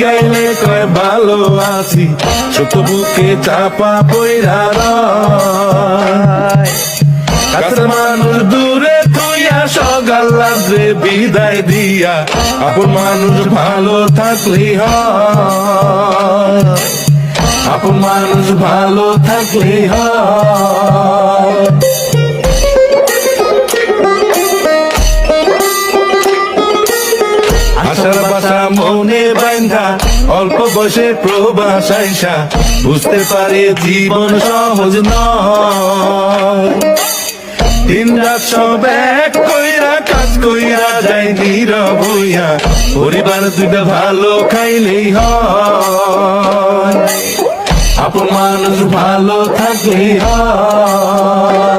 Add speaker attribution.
Speaker 1: জিগাইলে কয় ভালো আছি, ছোট বুকে চাপা পইরা রয়। কাছের মানুষ দূরে তুইয়া সকাল রাত্রে বিদায় দিয়া, আপন মানুষ ভালো থাকলেই হয়, আপন মানুষ ভালো থাকলেই হয়। আশার বাসা মনে বাইন্ধা অল্প বয়সে প্রবাস আইসা, বুঝতে পারে জীবন সহজ নয়। দিন রাত সব এক কইরা কাজ কইরা যায় নীরব হইয়া, পরিবার দুইটা ভালো খাইলেই হয়, আপন মানুষ ভালো থাকলেই হয়।